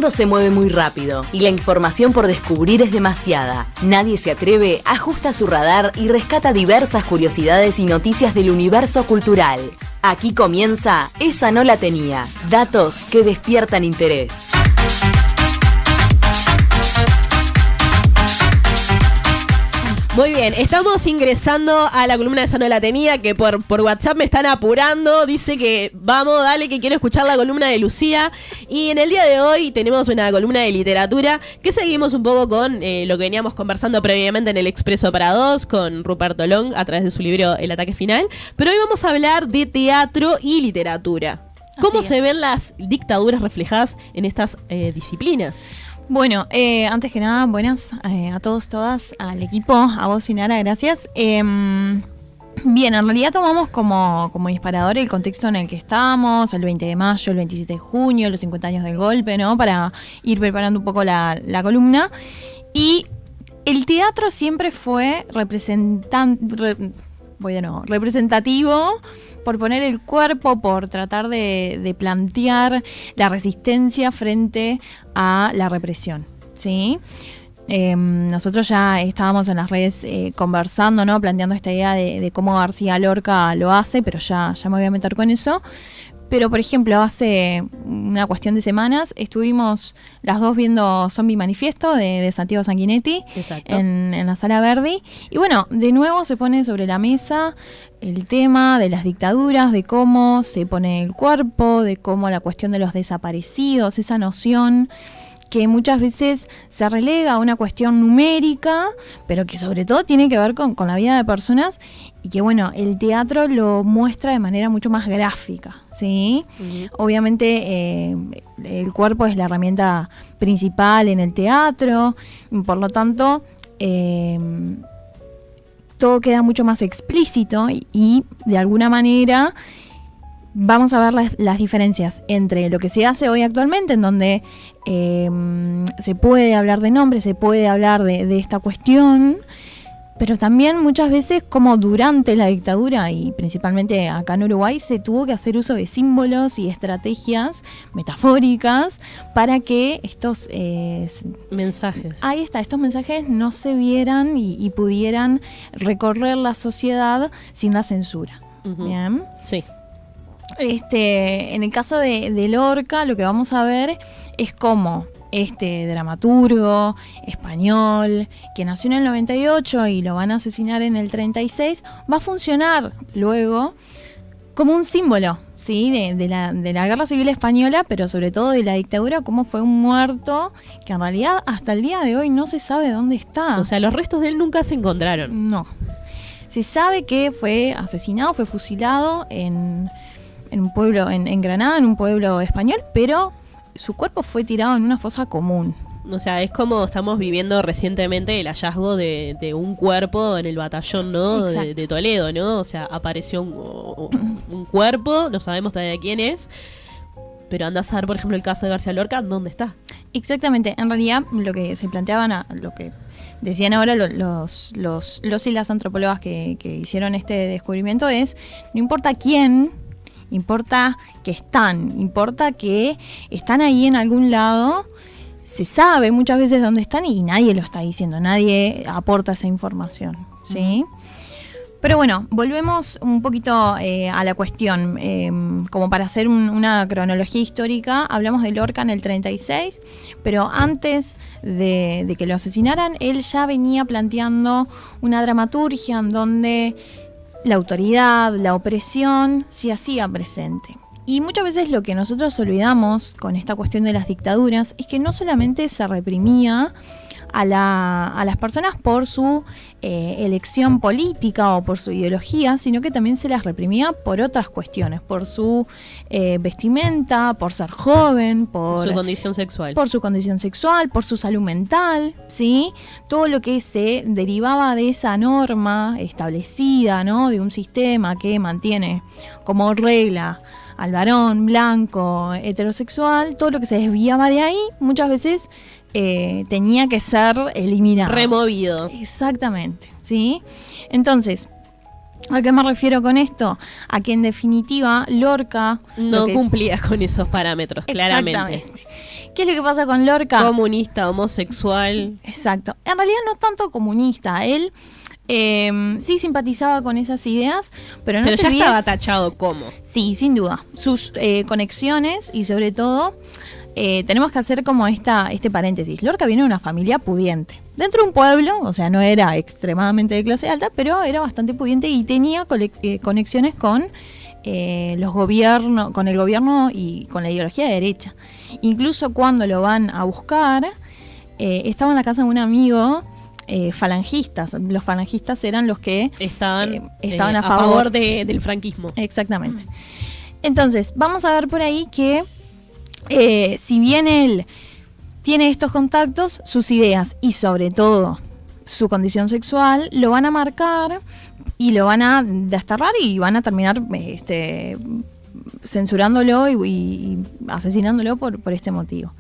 mundo se mueve muy rápido y la información por descubrir es demasiada. Nadie se atreve, ajusta su radar y rescata diversas curiosidades y noticias del universo cultural. Aquí comienza Esa no la tenía. Datos que despiertan interés. Muy bien, estamos ingresando a la columna de Esa no la tenía, que por WhatsApp me están apurando. Dice que vamos, dale, que quiero escuchar la columna de Lucía. Y en el día de hoy tenemos una columna de literatura que seguimos un poco con lo que veníamos conversando previamente en el Expreso para Dos con Ruperto Long a través de su libro El ataque final. Pero hoy vamos a hablar de teatro y literatura. ¿Cómo se ven las dictaduras reflejadas en estas disciplinas? Bueno, antes que nada, buenas a todos, todas, al equipo, a vos, Sinara, gracias. Bien, en realidad tomamos como disparador el contexto en el que estamos, el 20 de mayo, el 27 de junio, los 50 años del golpe, ¿no? Para ir preparando un poco la columna. Y el teatro siempre fue representativo por poner el cuerpo, por tratar de plantear la resistencia frente a la represión, ¿sí? Nosotros ya estábamos en las redes conversando, ¿no? Planteando esta idea de cómo García Lorca lo hace, pero ya me voy a meter con eso. Pero, por ejemplo, hace una cuestión de semanas estuvimos las dos viendo Zombie Manifiesto de Santiago Sanguinetti en la Sala Verdi. Y bueno, de nuevo se pone sobre la mesa el tema de las dictaduras, de cómo se pone el cuerpo, de cómo la cuestión de los desaparecidos, esa noción que muchas veces se relega a una cuestión numérica, pero que sobre todo tiene que ver con la vida de personas y que, bueno, el teatro lo muestra de manera mucho más gráfica, ¿sí? Uh-huh. Obviamente el cuerpo es la herramienta principal en el teatro, por lo tanto todo queda mucho más explícito y de alguna manera vamos a ver las diferencias entre lo que se hace hoy actualmente, en donde se puede hablar de nombres, se puede hablar de esta cuestión, pero también muchas veces como durante la dictadura y principalmente acá en Uruguay se tuvo que hacer uso de símbolos y estrategias metafóricas para que estos mensajes. Ahí está, estos mensajes no se vieran y pudieran recorrer la sociedad sin la censura. Uh-huh. ¿Bien? Sí. En el caso de Lorca, lo que vamos a ver es cómo este dramaturgo español que nació en el 98 y lo van a asesinar en el 36 va a funcionar luego como un símbolo, ¿sí? de la Guerra Civil Española, pero sobre todo de la dictadura, como fue un muerto que en realidad hasta el día de hoy no se sabe dónde está. O sea, los restos de él nunca se encontraron. No. Se sabe que fue asesinado, fue fusilado en un pueblo, en Granada, en un pueblo español, pero su cuerpo fue tirado en una fosa común. O sea, es como estamos viviendo recientemente el hallazgo de un cuerpo en el batallón, ¿no? de Toledo, ¿no? O sea, apareció un cuerpo, no sabemos todavía quién es, pero andás a ver, por ejemplo, el caso de García Lorca, ¿dónde está? Exactamente, en realidad lo que se planteaban, lo que decían ahora los y las antropólogas que hicieron este descubrimiento es, no importa quién, importa que importa que están ahí en algún lado, se sabe muchas veces dónde están y nadie lo está diciendo, nadie aporta esa información, ¿sí? Uh-huh. Pero bueno, volvemos un poquito a la cuestión, como para hacer una cronología histórica, hablamos de Lorca en el 36, pero antes de que lo asesinaran, él ya venía planteando una dramaturgia en donde la autoridad, la opresión se hacía presente. Y muchas veces lo que nosotros olvidamos con esta cuestión de las dictaduras es que no solamente se reprimía a las personas por su elección política o por su ideología, sino que también se las reprimía por otras cuestiones, por su vestimenta, por ser joven, por su condición sexual. Por su condición sexual, por su salud mental, ¿sí? Todo lo que se derivaba de esa norma establecida, ¿no? De un sistema que mantiene como regla al varón blanco, heterosexual, todo lo que se desviaba de ahí, muchas veces tenía que ser eliminado. Removido. Exactamente, ¿sí? Entonces, ¿a qué me refiero con esto? A que en definitiva Lorca no cumplía con esos parámetros, claramente. ¿Qué es lo que pasa con Lorca? Comunista, homosexual. Exacto. En realidad no tanto comunista. Él sí simpatizaba con esas ideas, pero no Pero te ya olvides- estaba tachado como. Sí, sin duda. Sus conexiones y sobre todo tenemos que hacer como este paréntesis. Lorca viene de una familia pudiente. Dentro de un pueblo, o sea, no era extremadamente de clase alta, pero era bastante pudiente y tenía conexiones con los gobiernos, con el gobierno y con la ideología de derecha. Incluso cuando lo van a buscar, estaba en la casa de un amigo falangistas. Los falangistas eran los que Estaban estaban a a favor favor del franquismo. Exactamente. Entonces, vamos a ver por ahí que si bien él tiene estos contactos, sus ideas y sobre todo su condición sexual lo van a marcar y lo van a desterrar y van a terminar censurándolo y asesinándolo por este motivo.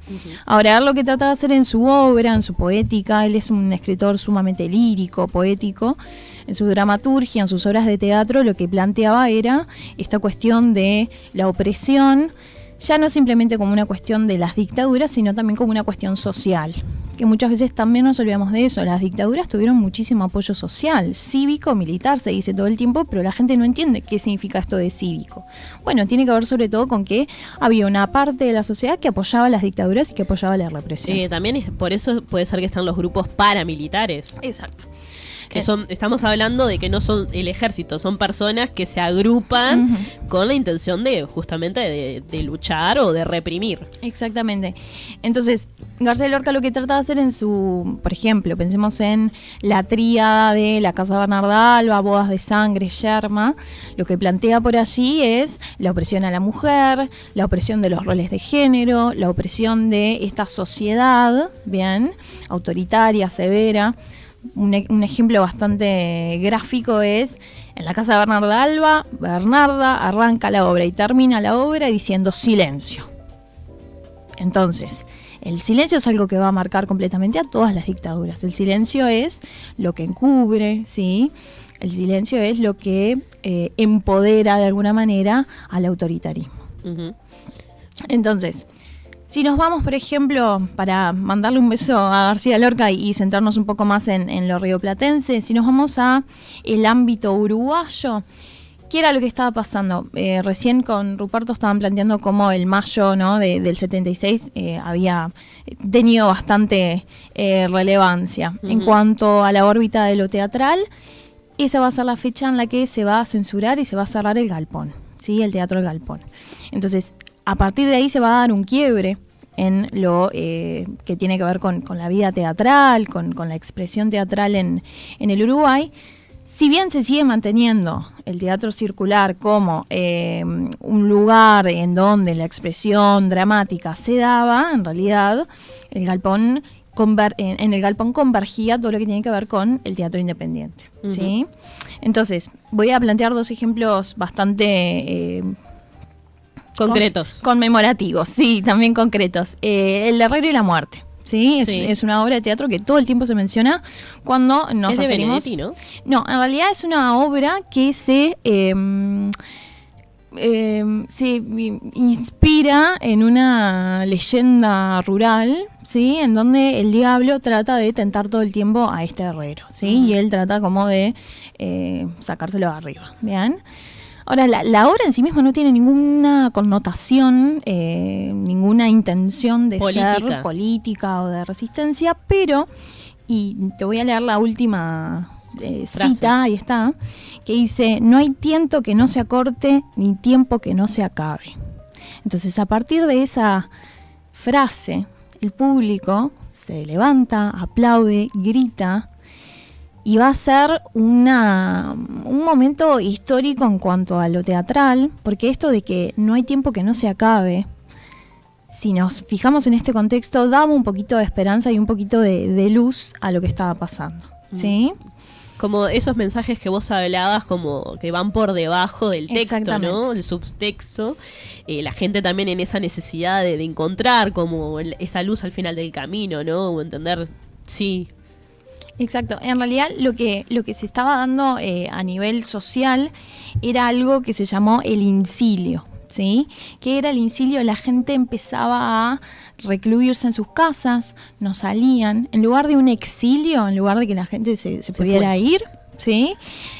Ahora, lo que trata de hacer en su obra, en su poética, él es un escritor sumamente lírico, poético, en su dramaturgia, en sus obras de teatro, lo que planteaba era esta cuestión de la opresión, ya no simplemente como una cuestión de las dictaduras, sino también como una cuestión social, que muchas veces también nos olvidamos de eso. Las dictaduras tuvieron muchísimo apoyo social, cívico, militar, se dice todo el tiempo, pero la gente no entiende qué significa esto de cívico. Bueno, tiene que ver sobre todo con que había una parte de la sociedad que apoyaba las dictaduras y que apoyaba la represión. También por eso puede ser que están los grupos paramilitares. Exacto. Que estamos hablando de que no son el ejército, son personas que se agrupan con la intención de justamente de luchar o de reprimir. Exactamente. Entonces, García Lorca lo que trata de hacer en su, por ejemplo, pensemos en la tríada de la Casa Bernarda Alba, Bodas de Sangre, Yerma, lo que plantea por allí es la opresión a la mujer, la opresión de los roles de género, la opresión de esta sociedad, bien, autoritaria, severa. Un ejemplo bastante gráfico es en la casa de Bernarda Alba, Bernarda arranca la obra y termina la obra diciendo silencio. Entonces, el silencio es algo que va a marcar completamente a todas las dictaduras. El silencio es lo que encubre, ¿sí? El silencio es lo que empodera de alguna manera al autoritarismo. Entonces, si nos vamos, por ejemplo, para mandarle un beso a García Lorca y centrarnos un poco más en lo rioplatense, si nos vamos a el ámbito uruguayo, ¿qué era lo que estaba pasando? Recién con Ruperto estaban planteando cómo el mayo, ¿no?, del 76 había tenido bastante relevancia. En cuanto a la órbita de lo teatral, esa va a ser la fecha en la que se va a censurar y se va a cerrar el Galpón, ¿sí? El Teatro del Galpón. Entonces, a partir de ahí se va a dar un quiebre en lo que tiene que ver con la vida teatral, con la expresión teatral en el Uruguay. Si bien se sigue manteniendo el teatro circular como un lugar en donde la expresión dramática se daba, en realidad el Galpón en el Galpón convergía todo lo que tiene que ver con el teatro independiente, ¿sí? Entonces, voy a plantear dos ejemplos bastante concretos. Conmemorativos, sí, también concretos. El Herrero y la muerte, ¿sí? Es una obra de teatro que todo el tiempo se menciona cuando nos es de referimos... Benedetti, ¿no? No, en realidad es una obra que se inspira en una leyenda rural, ¿sí? En donde el diablo trata de tentar todo el tiempo a este herrero, ¿sí? Y él trata como de sacárselo de arriba, ¿bien? Ahora, la obra en sí misma no tiene ninguna connotación, ninguna intención de ser política o de resistencia, pero, y te voy a leer la última cita, ahí está, que dice: no hay tiento que no se acorte, ni tiempo que no se acabe. Entonces, a partir de esa frase, el público se levanta, aplaude, grita, y va a ser un momento histórico en cuanto a lo teatral, porque esto de que no hay tiempo que no se acabe, si nos fijamos en este contexto, daba un poquito de esperanza y un poquito de luz a lo que estaba pasando, ¿sí? Como esos mensajes que vos hablabas, como que van por debajo del texto, ¿no? El subtexto. La gente también en esa necesidad de encontrar como esa luz al final del camino, ¿no? O entender, sí. Exacto. En realidad lo que se estaba dando a nivel social era algo que se llamó el incilio, ¿sí? ¿Qué era el incilio? La gente empezaba a recluirse en sus casas, no salían. En lugar de un exilio, en lugar de que la gente se pudiera ir, ¿sí?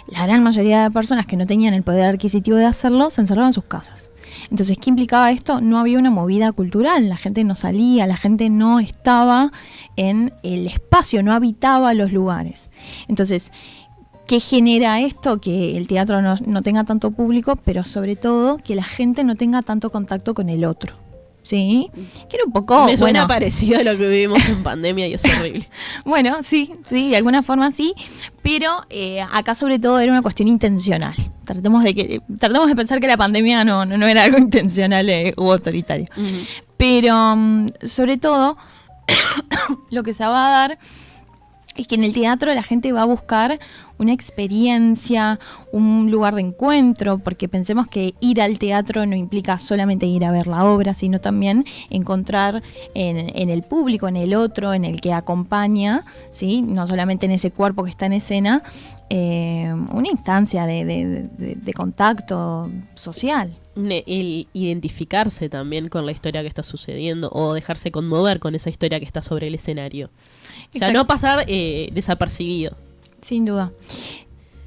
La gran mayoría de personas que no tenían el poder adquisitivo de hacerlo se encerraban en sus casas. Entonces, ¿qué implicaba esto? No había una movida cultural, la gente no salía, la gente no estaba en el espacio, no habitaba los lugares. Entonces, ¿qué genera esto? Que el teatro no tenga tanto público, pero sobre todo que la gente no tenga tanto contacto con el otro. ¿Sí? Que era un poco... Me suena parecido a lo que vivimos en pandemia y es horrible. Bueno, sí, de alguna forma sí, pero acá sobre todo era una cuestión intencional. Tratemos de pensar que la pandemia no era algo intencional u autoritario. Uh-huh. Pero sobre todo lo que se va a dar es que en el teatro la gente va a buscar una experiencia, un lugar de encuentro, porque pensemos que ir al teatro no implica solamente ir a ver la obra, sino también encontrar en el público, en el otro, en el que acompaña, ¿sí? No solamente en ese cuerpo que está en escena, una instancia de contacto social. El identificarse también con la historia que está sucediendo o dejarse conmover con esa historia que está sobre el escenario. O sea, no pasar desapercibido. Sin duda.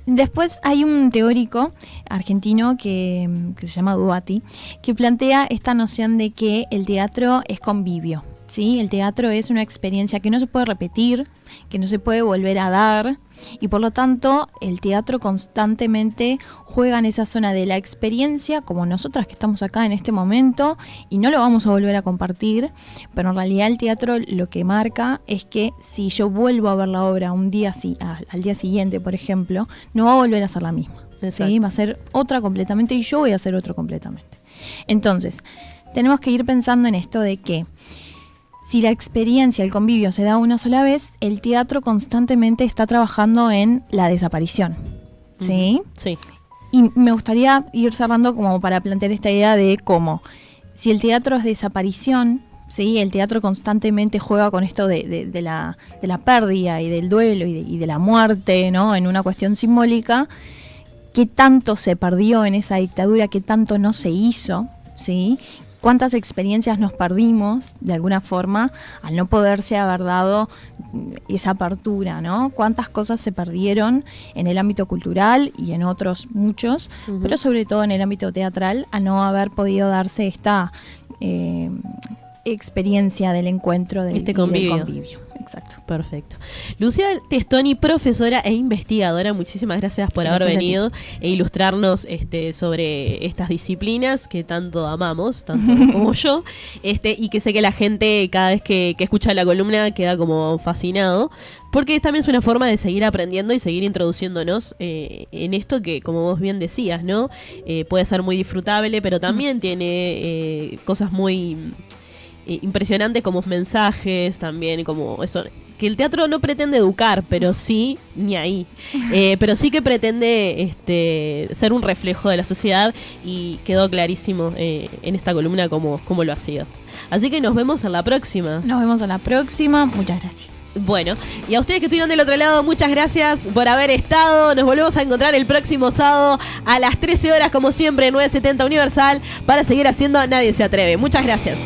Después hay un teórico argentino que se llama Duati, que plantea esta noción de que el teatro es convivio, ¿sí? El teatro es una experiencia que no se puede repetir, que no se puede volver a dar, y por lo tanto el teatro constantemente juega en esa zona de la experiencia, como nosotras que estamos acá en este momento, y no lo vamos a volver a compartir, pero en realidad el teatro lo que marca es que si yo vuelvo a ver la obra un día al día siguiente, por ejemplo, no va a volver a ser la misma, ¿sí? Va a ser otra completamente y yo voy a hacer otro completamente. Entonces, tenemos que ir pensando en esto de que si la experiencia, el convivio se da una sola vez, el teatro constantemente está trabajando en la desaparición, ¿sí? Sí. Y me gustaría ir cerrando como para plantear esta idea de cómo, si el teatro es desaparición, ¿sí? El teatro constantemente juega con esto de la pérdida y del duelo y de la muerte, ¿no? En una cuestión simbólica, ¿qué tanto se perdió en esa dictadura? ¿Qué tanto no se hizo? ¿Sí? ¿Cuántas experiencias nos perdimos, de alguna forma, al no poderse haber dado esa apertura, ¿no? ¿Cuántas cosas se perdieron en el ámbito cultural y en otros muchos, pero sobre todo en el ámbito teatral, al no haber podido darse esta experiencia del encuentro, del convivio? Exacto. Perfecto. Lucía Testoni, profesora e investigadora, muchísimas gracias por haber venido e ilustrarnos sobre estas disciplinas que tanto amamos, tanto como yo, y que sé que la gente cada vez que escucha la columna queda como fascinado, porque también es una forma de seguir aprendiendo y seguir introduciéndonos en esto que, como vos bien decías, ¿no? Puede ser muy disfrutable, pero también tiene cosas muy impresionantes como mensajes también, como eso, que el teatro no pretende educar, pero sí, ni ahí, pero sí que pretende ser un reflejo de la sociedad, y quedó clarísimo en esta columna cómo lo ha sido. Así que nos vemos en la próxima. Muchas gracias. Bueno, y a ustedes que estuvieron del otro lado, muchas gracias por haber estado. Nos volvemos a encontrar el próximo sábado a las 13 horas, como siempre, 970 Universal, para seguir haciendo Nadie se atreve. Muchas gracias.